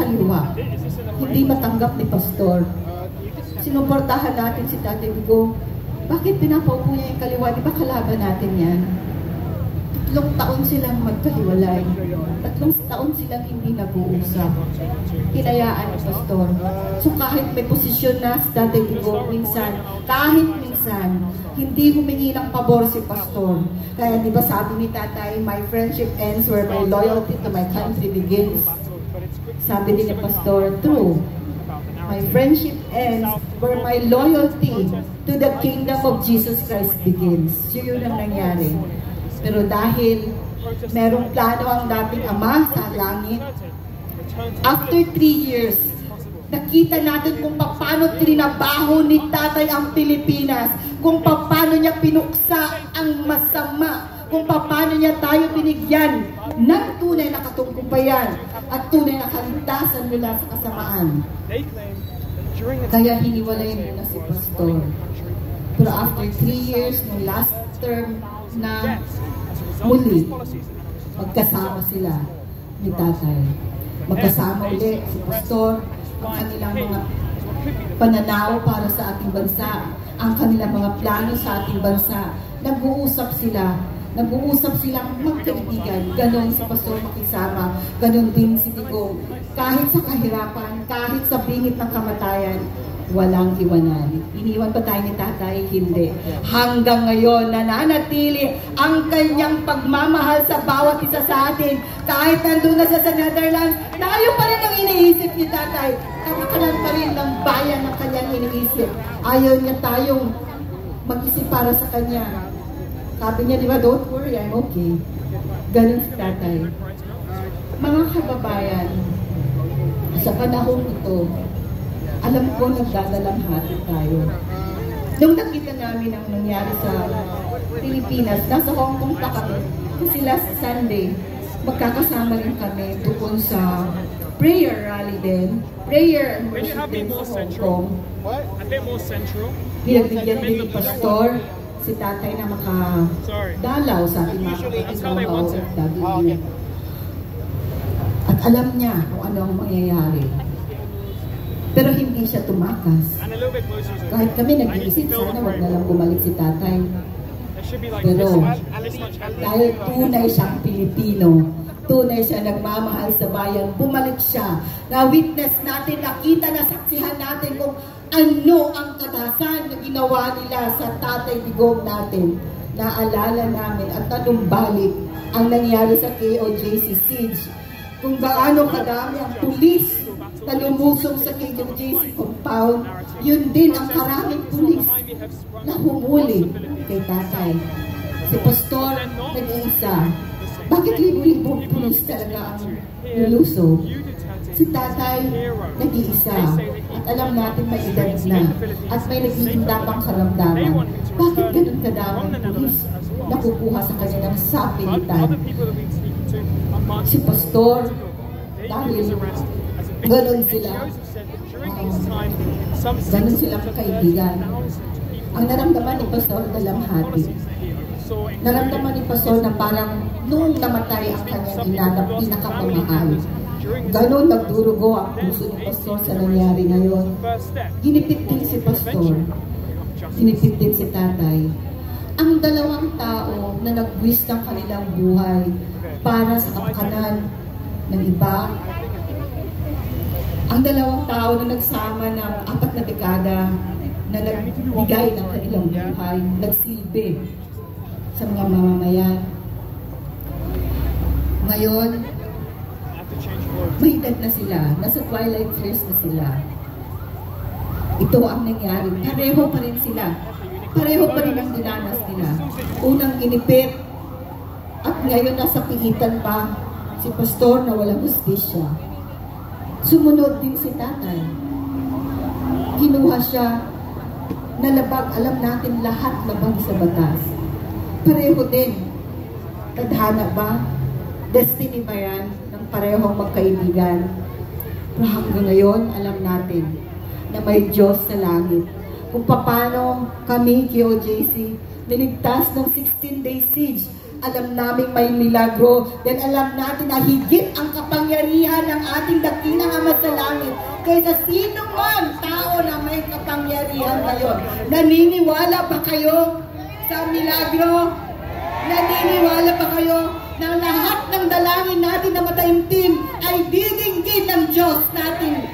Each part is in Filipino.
kaliwa. Hindi matanggap ni Pastor. Sinuportahan natin si Tatay Digong. Bakit pinapaupo niya yung kaliwa? Di ba kalaban natin yan? 3 taon silang magkahiwalay. 3 taon silang hindi nag-uusap. Hinayaan ni Pastor. So kahit may posisyon na si Tatay Digong, kahit minsan, hindi humingi ng pabor si Pastor. Kaya di ba sabi ni Tatay, my friendship ends where my loyalty to my country begins. Sabi din ni Pastor, true. My friendship ends where my loyalty to the kingdom of Jesus Christ begins. So yun ang nangyari. Pero dahil merong plano ang dating Ama sa langit, after 3 years, nakita natin kung paano trinabaho ni Tatay ang Pilipinas, kung paano niya pinuksa ang masama, kung paano niya tayo binigyan ng tunay na katungkupayan at tunay na kaligtasan mula sa kasamaan. Kaya hiniwalay muna si Pastor. Pero after 3 years, nung last term na muli, magkasama sila ni Tatay. Magkasama ulit si Pastor, ang kanilang mga pananaw para sa ating bansa, ang kanilang mga plano sa ating bansa. Nag-uusap silang magkaibigan. Ganon si Pastor makisama, ganon din si Digong. Kahit sa kahirapan, kahit sa bingit ng kamatayan, walang iwanan. Iniwan pa tayo ni Tatay? Hindi. Hanggang ngayon, nananatili ang kanyang pagmamahal sa bawat isa sa atin. Kahit nandun na siya sa Netherlands, tayo pa rin ang iniisip ni Tatay. Kamakalan pa rin ng bayan ng kanyang iniisip. Ayaw niya tayong mag-isip para sa kanya. Sabi niya, di ba, don't worry, I'm okay. Ganun si Tatay. Mga kababayan, sa panahon ito, alam ko nagdadalamhati tayo. Nung nakita namin ang nangyari sa Pilipinas, nasa Hong Kong pa kami. Kasi last Sunday, magkakasama rin kami doon sa prayer rally din. Prayer and worship din sa Hong Kong. Pinagbigyan din ni Pastor si Tatay na makadalaw sa ating mga OFW. At alam niya kung ano ang mangyayari. Pero hindi siya tumakas. Kahit kami nag-iisip, sana wag na lang bumalik si Tatay. Pero dahil tunay siyang Pilipino, tunay siya nagmamahal sa bayan, bumalik siya. Na-witness natin, nakita na saksihan natin kung ano ang katasan na ginawa nila sa Tatay Digong natin. Naalala namin at tanumbalik ang nangyari sa KOJC siege. Kung gaano kadami ang pulis na lumusong sa KOJC compound, yun din ang karaming pulis na humuli kay Tatay. Si Pastor nag-iisa. Bakit libo-libong pulis talaga ang lulusong? Si Tatay nag-iisa. At alam natin may edad na. At may nagigindapang karamdaman. Bakit ganun kadaming pulis nakukuha sa kanya ng sapilitan? Si Pastor, dahil ganun sila kaibigan. Ang naramdaman ni Pastor, dalamhati. Naramdaman ni Pastor na parang nung namatay ang kanyang ina na pinakamamahal. Ganon nagdurugo ang puso ni Pastor sa nangyari ngayon. Ginipit din si Pastor. Ginipit din si Tatay. Ang dalawang tao na nagbuwis ng kanilang buhay para sa kapakanan ng iba. Ang dalawang tao na nagsama ng 4 na dekada na nagbigay ng kanilang buhay, nagsilbi sa mga mamamayan. Ngayon, may edad na sila, nasa twilight years na sila. Ito ang nangyari. Pareho pa rin sila. Pareho pa rin ang dinanas nila. Unang inipit at ngayon nasa pihitan pa si Pastor na walang hustisya. Sumunod din si Tatay. Kinuha siya na labag. Alam natin lahat labag sa batas. Pareho din. Tadhana ba? Destiny ba yan? Ng parehong magkaibigan. Pero hanggang ngayon, alam natin na may Diyos sa langit. Kung paano kami, KOJC, niligtas ng 16-day siege alam namin may milagro, then alam natin na higit ang kapangyarihan ng ating dakilang Ama sa langit kaysa sino man tao na may kapangyarihan ngayon. Naniniwala ba kayo sa milagro? Naniniwala ba kayo na lahat ng dalangin natin na mataimtim ay didinggin ng Diyos natin?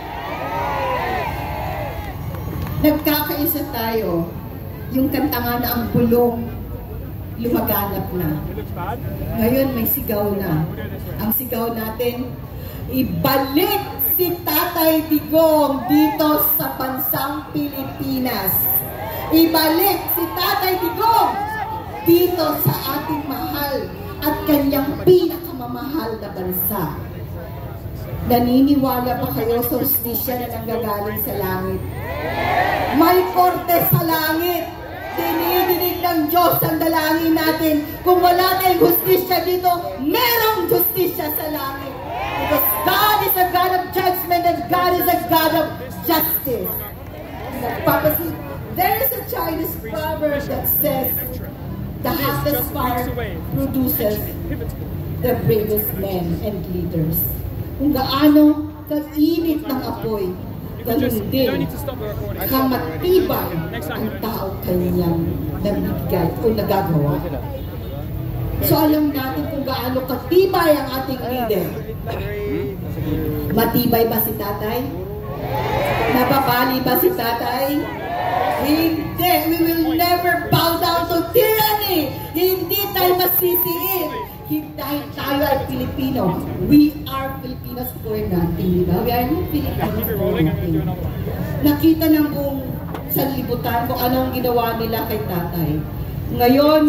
Nagkakaisa tayo. Yung kanta nga na ang bulong, lumaganap na. Ngayon may sigaw na. Ang sigaw natin, ibalik si Tatay Digong dito sa bansang Pilipinas. Ibalik si Tatay Digong dito sa ating mahal at kanyang pinakamamahal na bansa. Naniniwala ba kayo sa hustisya na nanggagaling sa langit? May korte sa langit. Dinidinig ng Diyos ang dalangin natin. Kung wala tayong hustisya dito, merong hustisya sa langit. Because God is a God of judgment and God is a God of justice. There is a Chinese proverb that says, the hottest fire produces the bravest men and leaders. Kung gaano kainit ng apoy, ganun din kamatibay ang tao kanyang nabigay o nagagawa. So alam natin kung gaano katibay ang ating leader. Matibay ba si Tatay? Nababali ba si Tatay? Hindi. We will never bow down to tyranny. Hindi tayo masisiin. Dahil tayo ay Pilipino. We are Filipinos for nothing. Diba? We are not Filipinos for nothing. Nakita ng buong sanlibutan kung anong ginawa nila kay Tatay. Ngayon,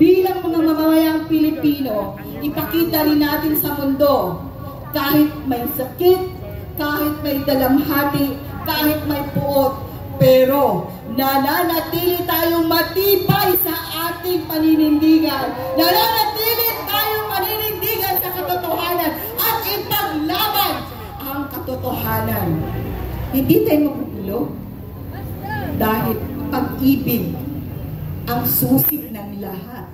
bilang mga mamamayang Pilipino, ipakita rin natin sa mundo, kahit may sakit, kahit may dalamhati, kahit may puot, pero nananatili tayong matibay sa ating paninindigan. Nananatili tayong paninindigan sa katotohanan at ipaglaban ang katotohanan. Hindi tayo magugulo dahil pag-ibig ang susi ng lahat.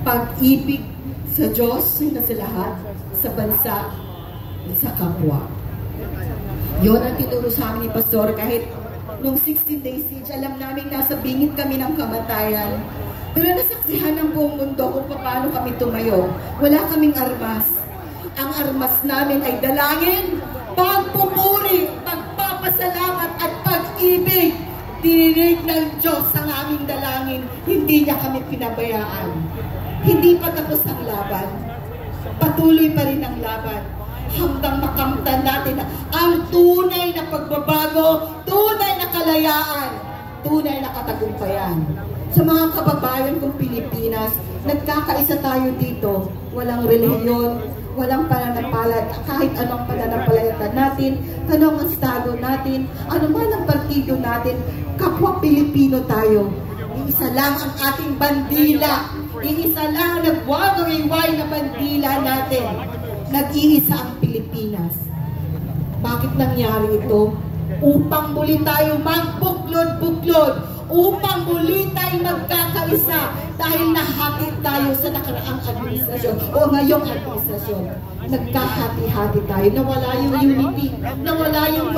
Pag-ibig sa Diyos na sa lahat, sa bansa, at sa kapwa. Yun ang tinuro sa amin ni Pastor kahit nung 16-day siege, alam namin nasa bingit kami ng kamatayan. Pero nasaksihan ng buong mundo kung paano kami tumayo. Wala kaming armas. Ang armas namin ay dalangin, pagpupuri, pagpapasalamat at pag-ibig. Dininig ng Diyos ang aming dalangin. Hindi niya kami pinabayaan. Hindi pa tapos ang laban. Patuloy pa rin ang laban. Hanggang makamtan natin ang tunay na pagbabago, tunay na kalayaan, tunay na katagumpayan. Sa mga kababayan kong Pilipinas, nagkakaisa tayo dito. Walang relihiyon, walang pananampalat, kahit anong pananampalataya natin, tanong ang estado natin, ano man ang partido natin, kapwa Pilipino tayo. Iisa lang ang ating bandila. Iisa lang ang nagwawariway na bandila natin. Nag-iisa ang Pilipinas. Bakit nangyari ito? Upang muli tayo magbuklod-buklod. Upang muli tayo magkakaisa. Dahil nahatid tayo sa nakaraang administrasyon o ngayong administrasyon. Nagkahati-hati tayo. Nawala yung unity. Nawala yung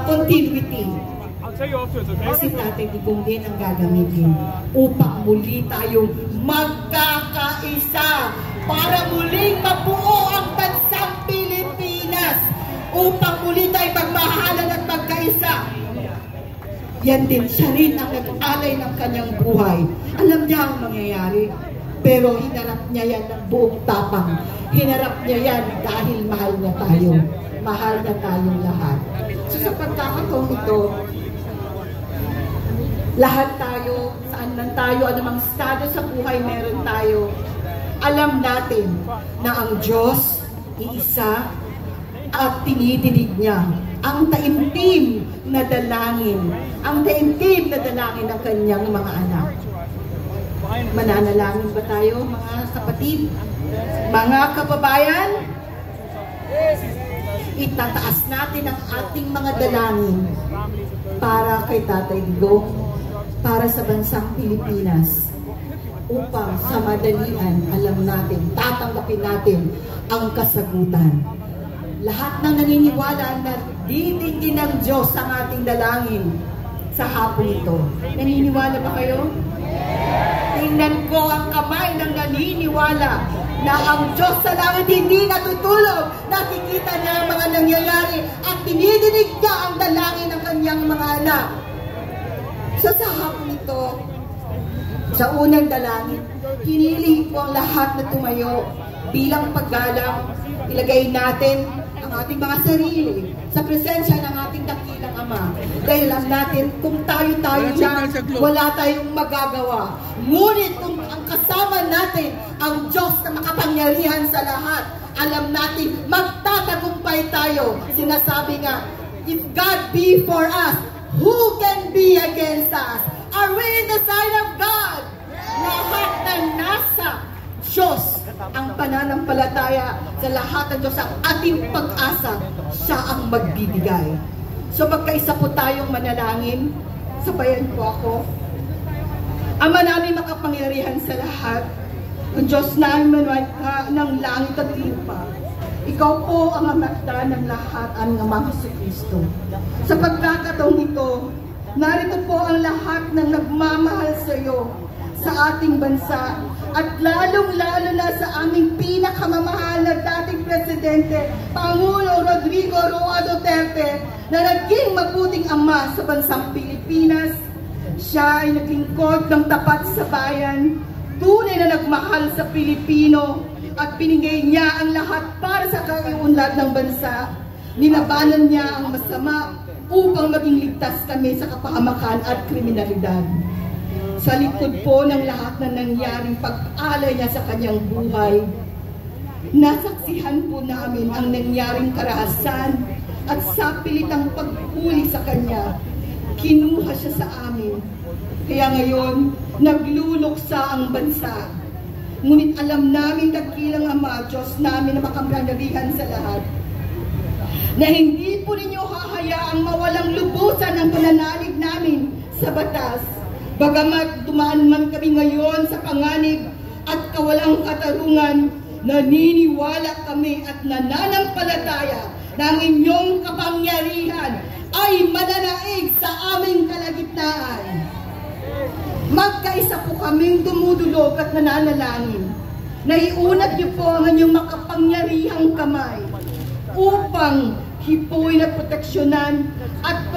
continuity. Kasi Tatay Digong din ang gagamitin upang muli tayong magkakaisa para muling mabuo ang bansang Pilipinas, upang muli tayo magmahalan at magkaisa. Yan din, siya rin ang nag-alay ng kanyang buhay. Alam niya ang mangyayari, pero hinarap niya yan ng buong tapang. Hinarap niya yan dahil mahal niya tayo. Mahal niya tayong lahat. So sa pagkakataong ito, lahat tayo, saan man tayo, anumang estado sa buhay meron tayo, alam natin na ang Diyos iisa at tinidinig niya ang taimtim na dalangin, ang taimtim na dalangin ng kanyang mga anak. Mananalangin ba tayo, mga kapatid, mga kababayan? Itataas natin ang ating mga dalangin para kay Tatay Digong, para sa bansang Pilipinas, upang sa madalian, alam natin, tatanggapin natin ang kasagutan. Lahat ng naniniwala na didigin ng Diyos ang ating dalangin sa hapon ito. Naniniwala ba kayo? Tingnan ko ang kamay ng naniniwala na ang Diyos sa langit hindi natutulog. Nakikita niya ang mga nangyayari at dinidinig niya ang dalangin ng kanyang mga anak. So sa hapon ito, sa unang dalangin, hiniling ko ang lahat na tumayo bilang paggalang. Ilagay natin ang ating mga sarili sa presensya ng ating dakilang Ama. Dahil alam natin, kung tayo-tayo dyan, wala tayong magagawa. Ngunit kung ang kasama natin, ang Diyos na makapangyarihan sa lahat, alam natin, magtatagumpay tayo. Sinasabi nga, if God be for us, who can be against us? Are we in the side of God? Lahat na nasa Diyos ang pananampalataya sa lahat ng Diyos ang ating pag-asa, siya ang magbibigay. So magkaisa po tayong manalangin. Sabayan po ako. Ama namin makapangyarihan sa lahat, ang Diyos namin ng langit at lupa. Ikaw po ang amakda ng lahat, aming Ama Jesucristo. Sa pagkakataong ito, narito po ang lahat ng nagmamahal sa iyo sa ating bansa at lalong-lalo na sa aming pinakamamahal na dating Presidente, Pangulo Rodrigo Roa Duterte, na naging mabuting ama sa bansang Pilipinas. Siya ay naglingkod ng tapat sa bayan, tunay na nagmahal sa Pilipino at binigay niya ang lahat para sa kaiunlad ng bansa. Nilabanan niya ang masama upang maging ligtas kami sa kapahamakan at kriminalidad. Sa likod po ng lahat na nangyaring pag-alay niya sa kanyang buhay, nasaksihan po namin ang nangyaring karahasan at sa pilitang paghuli sa kanya, kinuha siya sa amin. Kaya ngayon, nagluluksa ang bansa. Ngunit alam namin, dakilang Ama, Diyos namin na makapangyarihan sa lahat, na hindi po ninyo hahayaang mawalang lubusan ang pananalig namin sa batas. Bagamat dumaan man kami ngayon sa panganib at kawalang katarungan, naniniwala kami at nananampalataya na ang inyong kapangyarihan ay mananaig sa aming kalagitnaan. Magkaisa po kaming dumudulog at nananalangin. Naiunat niyo po ang inyong makapangyarihang kamay upang hipuin at proteksyonan at